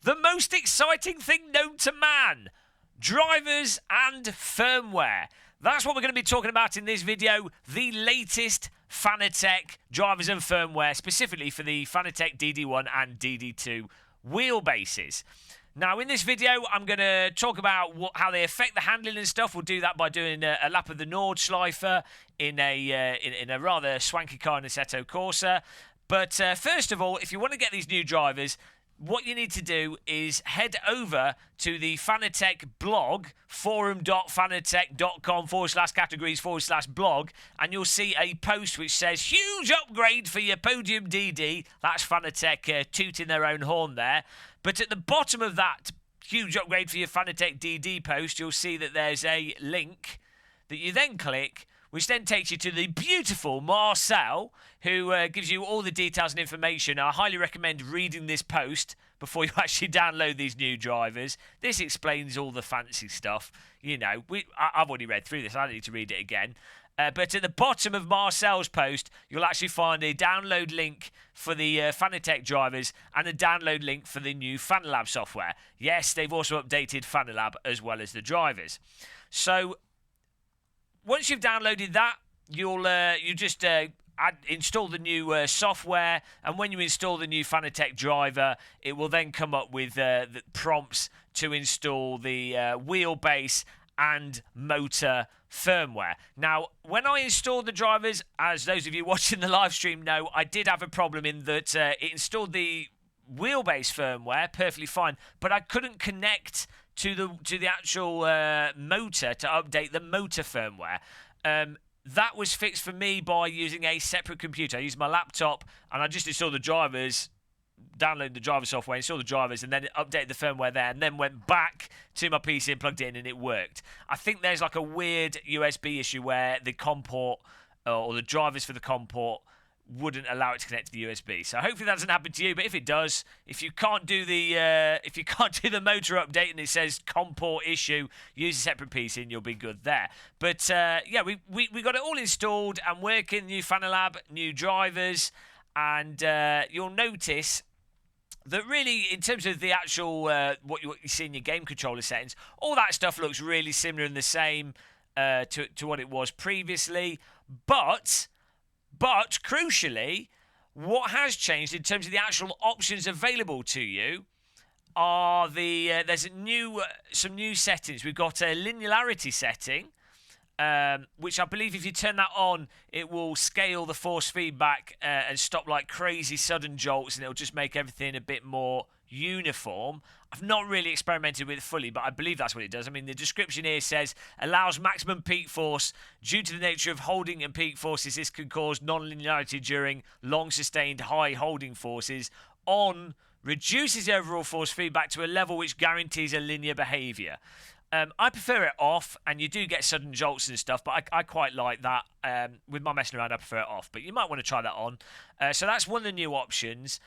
The most exciting thing known to man. Drivers and firmware. That's what we're going to be talking about in this video. The latest Fanatec drivers and firmware, specifically for the Fanatec DD1 and DD2 wheelbases. Now, in this video, I'm going to talk about how they affect the handling and stuff. We'll do that by doing a lap of the Nordschleife in a rather swanky car in a Assetto Corsa. But first of all, if you want to get these new drivers, what you need to do is head over to the Fanatec blog, forum.fanatec.com/categories/blog, and you'll see a post which says, huge upgrade for your Podium DD. That's Fanatec tooting their own horn there. But at the bottom of that huge upgrade for your Fanatec DD post, you'll see that there's a link that you then click, which then takes you to the beautiful Marcel, who gives you all the details and information. I highly recommend reading this post before you actually download these new drivers. This explains all the fancy stuff. You know, I've already read through this. I don't need to read it again. But at the bottom of Marcel's post, you'll actually find a download link for the Fanatec drivers and a download link for the new Fanalab software. Yes, they've also updated Fanalab as well as the drivers. So once you've downloaded that, you just install the new software, and when you install the new Fanatec driver, it will then come up with the prompts to install the wheelbase and motor firmware. Now, when I installed the drivers, as those of you watching the live stream know, I did have a problem in that it installed the wheelbase firmware perfectly fine, but I couldn't connect to the actual motor to update the motor firmware. That was fixed for me by using a separate computer. I used my laptop and I just installed the drivers, downloaded the driver software, installed the drivers, and then updated the firmware there, and then went back to my PC and plugged it in, and it worked. I think there's like a weird USB issue where the COM port or the drivers for the COM port wouldn't allow it to connect to the USB. So hopefully that doesn't happen to you. But if it does, if you can't do the motor update and it says COM port issue, use a separate PC and you'll be good there. But yeah, we got it all installed and working. New Fanalab, new drivers, and you'll notice that really, in terms of the actual what you see in your game controller settings, all that stuff looks really similar and the same to what it was previously. But crucially, what has changed in terms of the actual options available to you are there's some new settings. We've got a linearity setting, which I believe if you turn that on, it will scale the force feedback and stop like crazy sudden jolts, and it'll just make everything a bit more uniform. I've not really experimented with it fully, but I believe that's what it does. I mean, the description here says, allows maximum peak force. Due to the nature of holding and peak forces, this can cause non-linearity during long sustained high holding forces. On reduces the overall force feedback to a level which guarantees a linear behavior. I prefer it off, and you do get sudden jolts and stuff, but I quite like that. With my messing around, I prefer it off, but you might want to try that on. So that's one of the new options.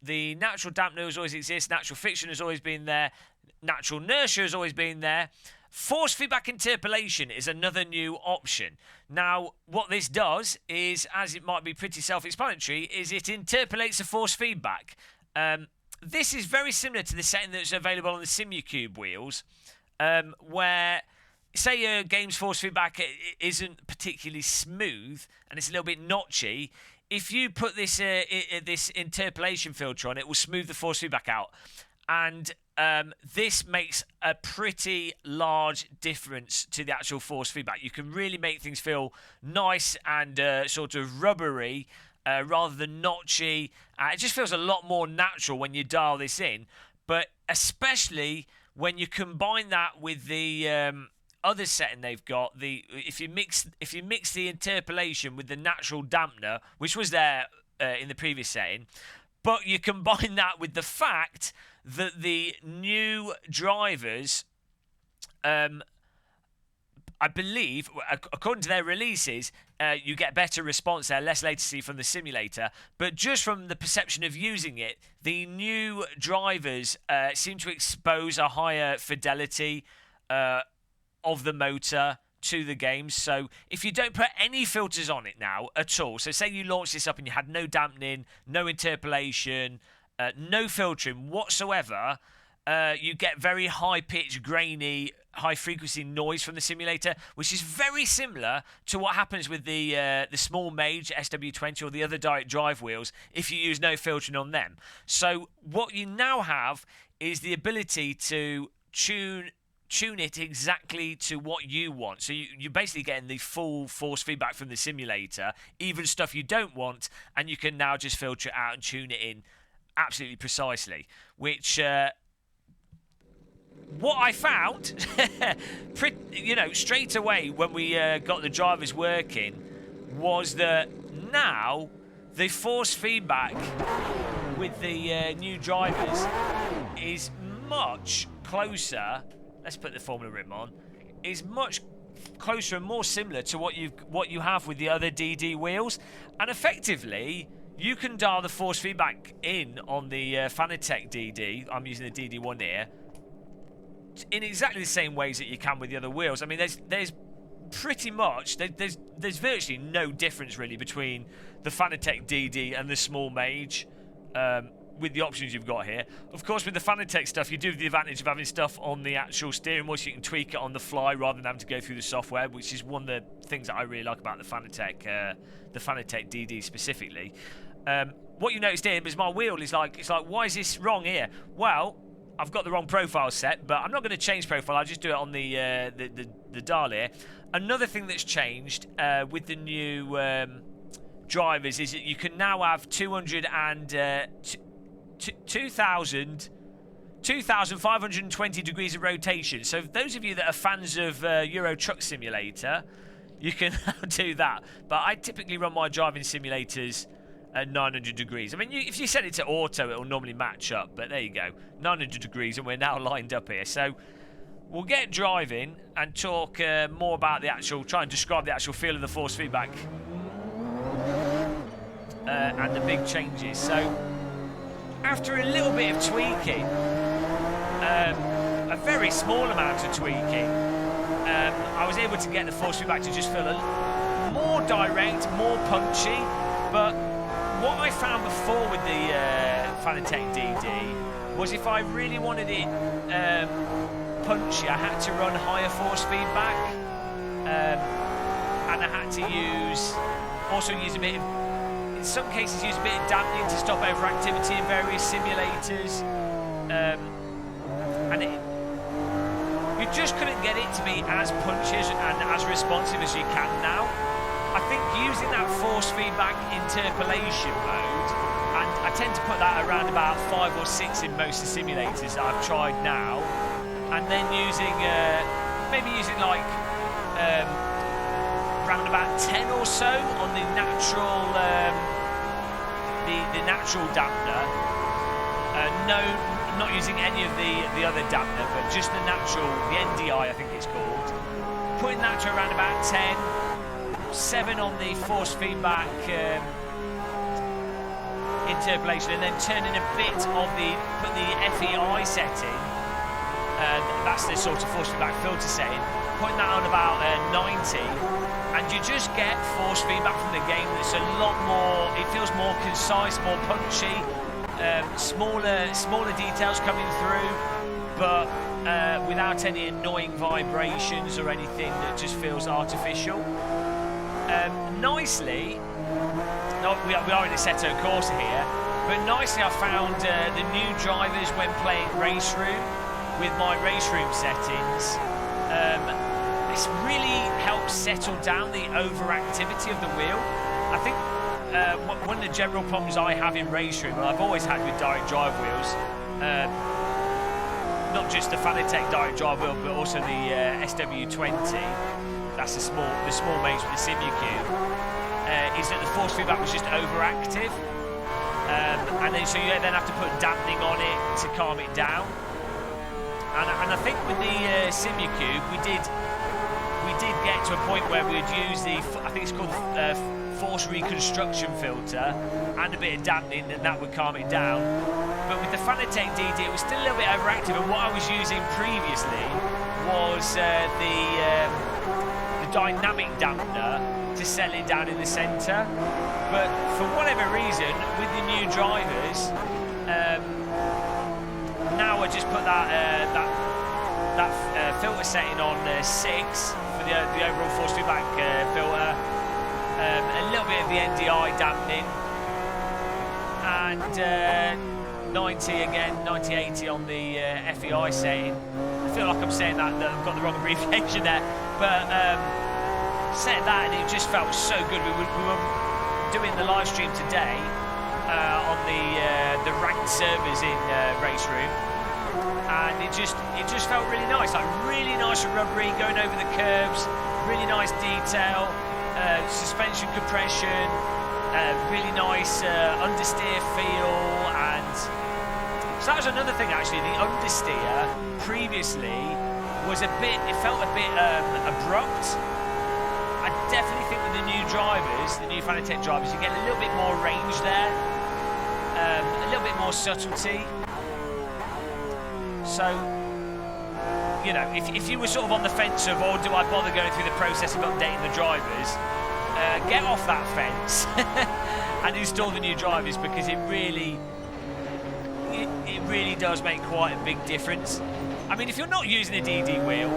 The natural dampener has always existed, natural friction has always been there, natural inertia has always been there. Force feedback interpolation is another new option. Now, what this does is, as it might be pretty self-explanatory, is it interpolates the force feedback. This is very similar to the setting that's available on the Simucube wheels, where, say your game's force feedback isn't particularly smooth and it's a little bit notchy. If you put this this interpolation filter on, it will smooth the force feedback out. And this makes a pretty large difference to the actual force feedback. You can really make things feel nice and sort of rubbery rather than notchy. It just feels a lot more natural when you dial this in. But especially when you combine that with the other setting they've got, if you mix the interpolation with the natural dampener, which was there in the previous setting, but you combine that with the fact that the new drivers, I believe, according to their releases, you get better response there, less latency from the simulator. But just from the perception of using it, the new drivers seem to expose a higher fidelity of the motor to the games. So if you don't put any filters on it now at all, so say you launched this up and you had no dampening, no interpolation, no filtering whatsoever, you get very high-pitched, grainy, high-frequency noise from the simulator, which is very similar to what happens with the small Mage SW20 or the other direct drive wheels if you use no filtering on them. So what you now have is the ability to tune it exactly to what you want. So you're basically getting the full force feedback from the simulator, even stuff you don't want, and you can now just filter it out and tune it in absolutely precisely, which what I found straight away when we got the drivers working was that now the force feedback with the new drivers is much closer. Let's put the Formula Rim on. Is much closer and more similar to what you have with the other DD wheels, and effectively you can dial the force feedback in on the Fanatec DD. I'm using the DD1 here in exactly the same ways that you can with the other wheels. I mean, there's pretty much there's virtually no difference really between the Fanatec DD and the small Mage. With the options you've got here. Of course, with the Fanatec stuff, you do have the advantage of having stuff on the actual steering wheel, so you can tweak it on the fly rather than having to go through the software, which is one of the things that I really like about the Fanatec DD specifically. What you noticed here is my wheel is like, it's like, why is this wrong here? Well, I've got the wrong profile set, but I'm not going to change profile. I'll just do it on the dial here. Another thing that's changed with the new drivers is that you can now have 2,520 degrees of rotation. So those of you that are fans of Euro Truck Simulator, you can do that. But I typically run my driving simulators at 900 degrees. I mean, if you set it to auto, it'll normally match up. But there you go, 900 degrees, and we're now lined up here. So we'll get driving and talk more about the actual, try and describe the actual feel of the force feedback and the big changes. So after a little bit of tweaking, a very small amount of tweaking, I was able to get the force feedback to just feel more direct, more punchy. But what I found before with the Fanatec DD was if I really wanted it punchy, I had to run higher force feedback, and I had to use a bit of, in some cases, use a bit of dampening to stop overactivity in various simulators, and you just couldn't get it to be as punchy and as responsive as you can now. I think using that force feedback interpolation mode, and I tend to put that around about 5 or 6 in most of the simulators that I've tried now, and then using maybe using like around about 10 or so on the natural the natural dampener. No, not using any of the other dampener, but just the natural, the NDI I think it's called. Putting that to around about 10, 7 on the force feedback interpolation, and then turning a bit of put the FEI setting. That's the sort of force feedback filter setting. Putting that on about 90. And you just get force feedback from the game that's a lot more, it feels more concise, more punchy, smaller details coming through, but without any annoying vibrations or anything that just feels artificial. Nicely, we are in a Seto Corsa here, but nicely I found the new drivers when playing Race Room with my Race Room settings. This really helps settle down the overactivity of the wheel. I think one of the general problems I have in Race Room, and I've always had with direct drive wheels, not just the Fanatec direct drive wheel, but also the SW20, that's the small Mage with the SimuCube, is that the force feedback was just overactive, and then so you then have to put dampening on it to calm it down. And I think with the SimuCube, we did get to a point where we'd use the, I think it's called force reconstruction filter, and a bit of dampening, and that would calm it down. But with the Fanatec DD, it was still a little bit overactive, and what I was using previously was the dynamic dampener to settle it down in the centre. But for whatever reason, with the new drivers, just put that filter setting on 6 for the overall force feedback filter. A little bit of the NDI dampening, and 90 again, 90-80 on the FEI setting. I feel like I'm saying that I've got the wrong abbreviation there, but set that and it just felt so good. We were doing the live stream today on the ranked servers in Race Room, and it just felt really nice, like really nice and rubbery, going over the curves, really nice detail, suspension compression, really nice understeer feel. And so that was another thing actually. The understeer previously was it felt a bit abrupt. I definitely think with the new drivers, the new Fanatec drivers, you get a little bit more range there, a little bit more subtlety. So, you know, if you were sort of on the fence of, oh, do I bother going through the process of updating the drivers, get off that fence and install the new drivers, because it really does make quite a big difference. I mean, if you're not using a DD wheel,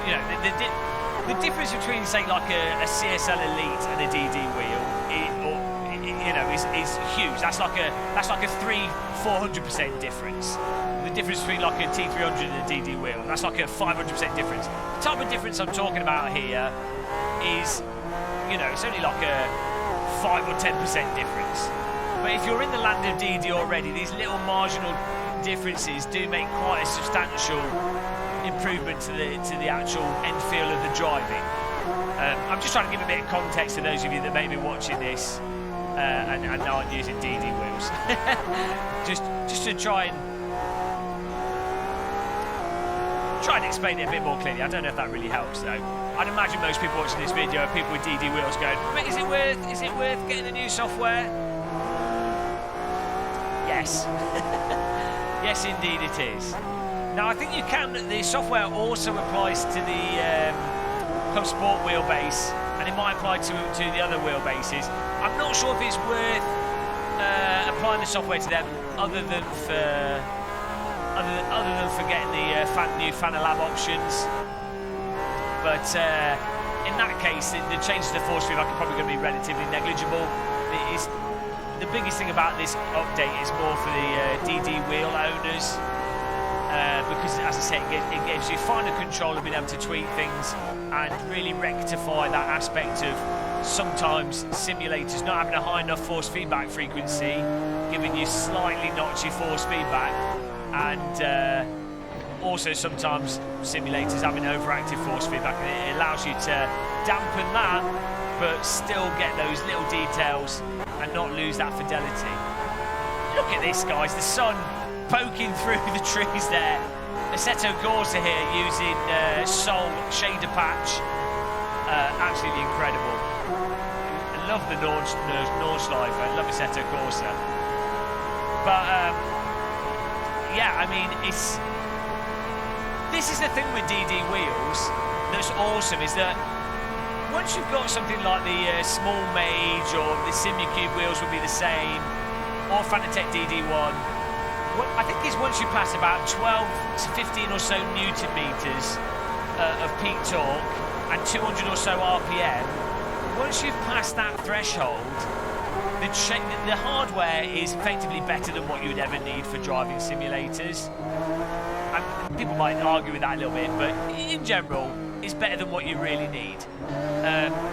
you know, the difference between, say, like a CSL Elite and a DD wheel, you know, is huge. That's like a 300-400% difference. The difference between like a T300 and a DD wheel, that's like a 500% difference. The type of difference I'm talking about here is, you know, it's only like a 5 or 10% difference. But if you're in the land of DD already, these little marginal differences do make quite a substantial improvement to the actual end feel of the driving. I'm just trying to give a bit of context to those of you that may be watching this and aren't using DD wheels. just to try and explain it a bit more clearly. I don't know if that really helps though. I'd imagine most people watching this video are people with DD wheels going, but is it worth getting the new software? Yes. Yes, indeed it is. Now I think you can. The software also applies to the Club Sport wheelbase, and it might apply to the other wheelbases. I'm not sure if it's worth applying the software to them, other than for getting the new Fanalab options. But in that case, the changes to the force feedback are probably going to be relatively negligible. The biggest thing about this update is more for the DD wheel owners. Because, as I say, it gives you finer control of being able to tweak things and really rectify that aspect of sometimes simulators not having a high enough force feedback frequency, giving you slightly notchy force feedback, and also sometimes simulators having overactive force feedback, and it allows you to dampen that but still get those little details and not lose that fidelity. Look at this, guys, the sun poking through the trees there. Assetto Corsa here using Sol shader patch. Absolutely incredible. I love the Nordschleife. I love Assetto Corsa. But yeah, I mean, this is the thing with DD wheels that's awesome, is that once you've got something like the small Mage, or the Simulcube wheels would be the same, or Fanatec DD1, I think it's once you pass about 12 to 15 or so Newton meters of peak torque and 200 or so RPM, once you've passed that threshold, the hardware is effectively better than what you would ever need for driving simulators. And people might argue with that a little bit, but in general, it's better than what you really need.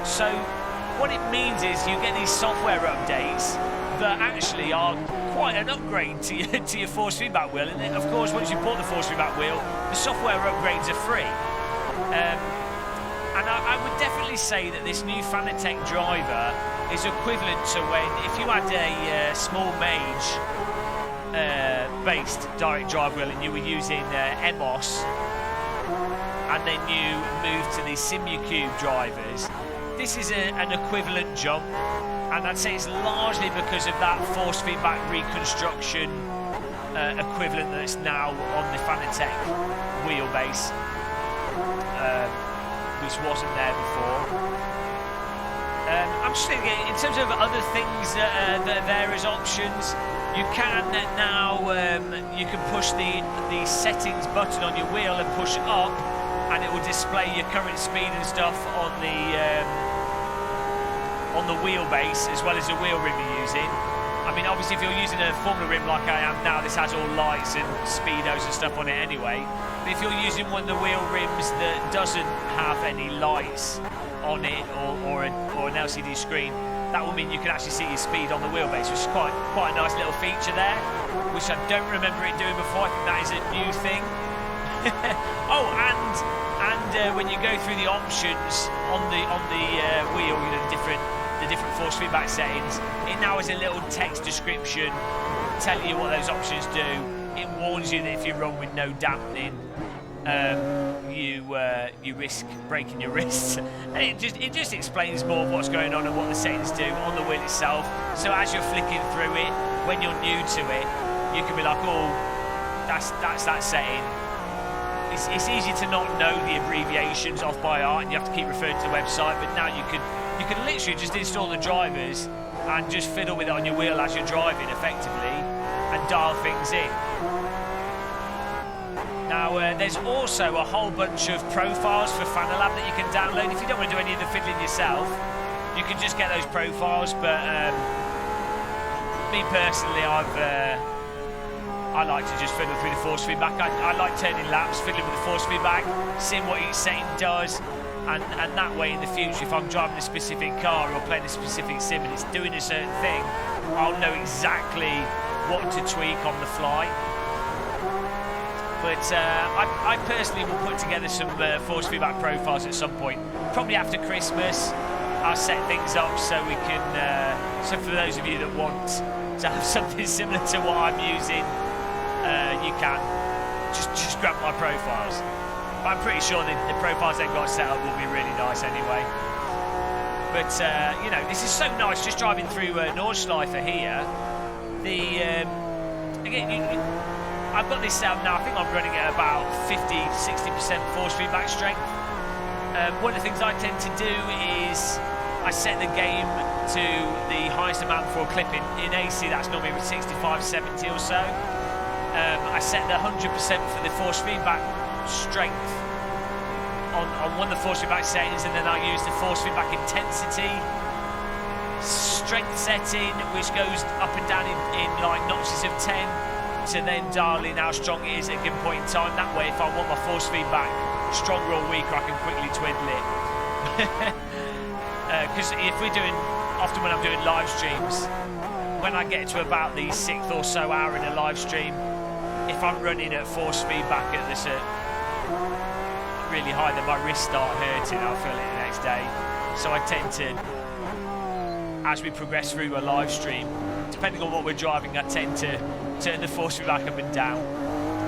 So what it means is you get these software updates that actually are quite an upgrade to your force feedback wheel, and then, of course, once you bought the force feedback wheel, the software upgrades are free. And I would definitely say that this new Fanatec driver is equivalent to when, if you had a small Mage based direct drive wheel and you were using EMOS, and then you moved to the Simulcube drivers. This is an equivalent jump, and I'd say it's largely because of that force feedback reconstruction equivalent that's now on the Fanatec wheelbase, which wasn't there before. I'm just thinking, in terms of other things that are there as options, you can now, you can push the settings button on your wheel and push up, and it will display your current speed and stuff on the wheelbase, as well as the wheel rim you're using. I mean, obviously, if you're using a Formula rim like I am now, this has all lights and speedos and stuff on it anyway. But if you're using one of the wheel rims that doesn't have any lights on it, or an LCD screen, that will mean you can actually see your speed on the wheelbase, which is quite a nice little feature there, which I don't remember it doing before. I think that is a new thing. Oh, and when you go through the options on the wheel, you know, the different force feedback settings, it now has a little text description telling you what those options do. It warns you that if you run with no dampening, you risk breaking your wrists. And it just explains more of what's going on and what the settings do on the wheel itself. So as you're flicking through it, when you're new to it, you can be like, oh, that's that setting. It's easy to not know the abbreviations off by heart, and you have to keep referring to the website. But now you can literally just install the drivers and just fiddle with it on your wheel as you're driving effectively, and dial things in. Now, there's also a whole bunch of profiles for Fanalab that you can download. If you don't want to do any of the fiddling yourself, you can just get those profiles. But me personally, I like to just fiddle through the force feedback. I like turning laps, fiddling with the force feedback, seeing what each setting does, and that way in the future, if I'm driving a specific car or playing a specific sim and it's doing a certain thing, I'll know exactly what to tweak on the fly. But I personally will put together some force feedback profiles at some point, probably after Christmas. I'll set things up so we can, so for those of you that want to have something similar to what I'm using, you can just grab my profiles. But I'm pretty sure the profiles they've got set up will be really nice anyway. But you know, this is so nice just driving through Nordschleife here. Again, I've got this set up now. I think I'm running at about 50-60% force feedback strength. One of the things I tend to do is I set the game to the highest amount for a clip in AC. That's normally 65-70 or so. I set the 100% for the force feedback strength on one of the force feedback settings, and then I use the force feedback intensity strength setting, which goes up and down in like notches of 10, to then dial in how strong it is at a given point in time. That way, if I want my force feedback stronger or weaker, I can quickly twiddle it. Because if we're doing, often when I'm doing live streams, when I get to about the 6th or so hour in a live stream, if I'm running at force feedback at this really high, then my wrists start hurting. I'll feel it the next day. So I tend to, as we progress through a live stream, depending on what we're driving, I tend to turn the force feedback up and down.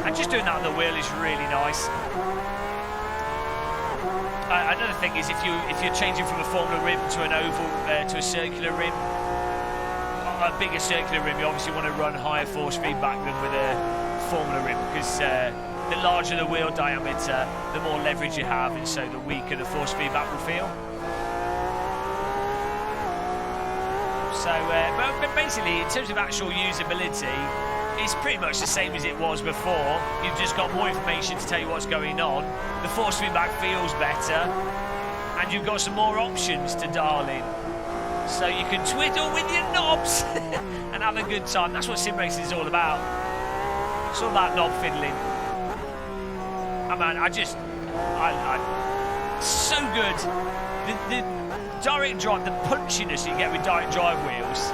And just doing that on the wheel is really nice. Another thing is if you're changing from a Formula rim to an oval to a circular rim, a bigger circular rim, you obviously want to run higher force feedback than with a Formula rim, because the larger the wheel diameter, the more leverage you have, and so the weaker the force feedback will feel. So, but basically, in terms of actual usability, it's pretty much the same as it was before. You've just got more information to tell you what's going on. The force feedback feels better, and you've got some more options to dial in. So you can twiddle with your knobs and have a good time. That's what sim racing is all about. It's all about knob fiddling. Oh man, so good. The direct drive, the punchiness you get with direct drive wheels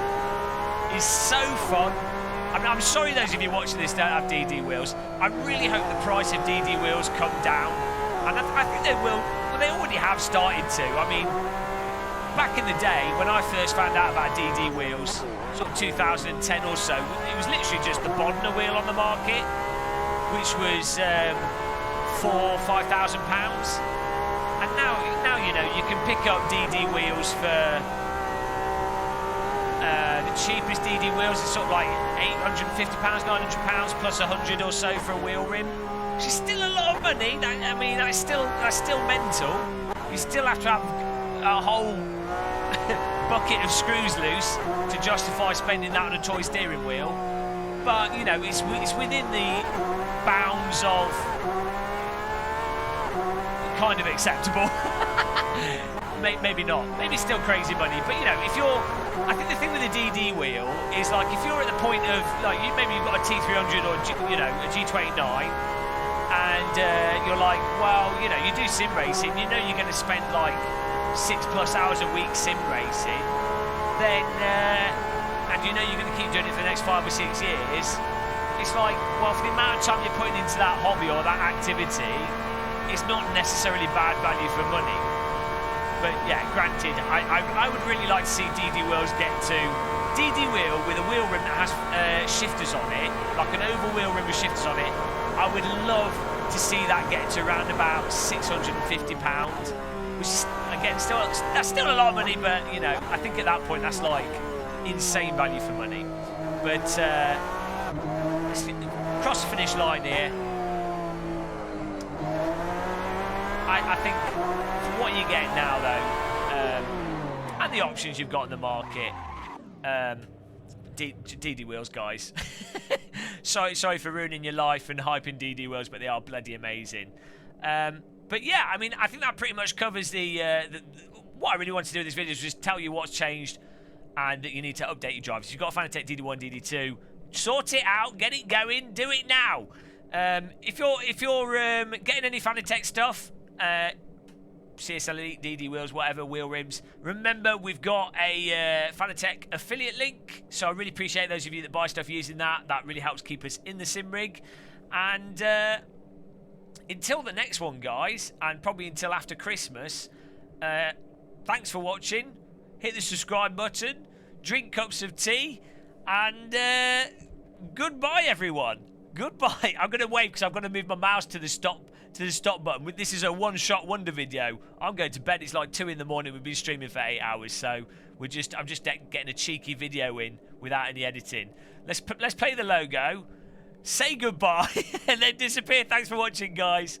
is so fun. I mean, I'm sorry those of you watching this don't have DD wheels. I really hope the price of DD wheels come down, and I think they will. Well, they already have started to. I mean, back in the day when I first found out about DD wheels, sort of 2010 or so, it was literally just the Bodner wheel on the market, which was £4,000-5,000. And now you know you can pick up DD wheels for the cheapest DD wheels is sort of like £850, £900 plus 100 or so for a wheel rim, which is still a lot of money. I mean, that's still mental. You still have to have a whole bucket of screws loose to justify spending that on a toy steering wheel. But, you know, it's within the bounds of kind of acceptable. Maybe not. Maybe still crazy money. But, you know, if you're... I think the thing with the DD wheel is, like, if you're at the point of, like, maybe you've got a T300 or, you know, a G29, and you're like, well, you know, you do sim racing, you know you're going to spend, like, 6+ hours a week sim racing, then, and you know you're going to keep doing it for the next 5 or 6 years, it's like, well, for the amount of time you're putting into that hobby or that activity, it's not necessarily bad value for money. But yeah, granted, I would really like to see DD wheels get to DD wheel with a wheel rim that has shifters on it, like an oval wheel rim with shifters on it. I would love to see that get to around about £650, which is, again, that's still a lot of money, but you know, I think at that point that's like insane value for money. But cross the finish line here. I think for what you're getting now, though, and the options you've got in the market, DD wheels, guys. sorry for ruining your life and hyping DD wheels, but they are bloody amazing. But yeah, I mean, I think that pretty much covers the what I really wanted to do with this video is just tell you what's changed and that you need to update your drivers. If you've got a Fanatec DD1, DD2, sort it out, get it going, do it now. If you're getting any Fanatec stuff, CSLE, DD wheels, whatever, wheel rims, remember we've got a Fanatec affiliate link, so I really appreciate those of you that buy stuff using that. That really helps keep us in the sim rig. And until the next one, guys, and probably until after Christmas, thanks for watching. Hit the subscribe button, drink cups of tea, and goodbye, everyone. Goodbye. I'm going to wave because I've got to move my mouse to the stop button. This is a one-shot wonder video. I'm going to bed. It's like 2 in the morning. We've been streaming for 8 hours, so I'm just getting a cheeky video in without any editing. Let's play the logo, say goodbye, and then disappear. Thanks for watching, guys.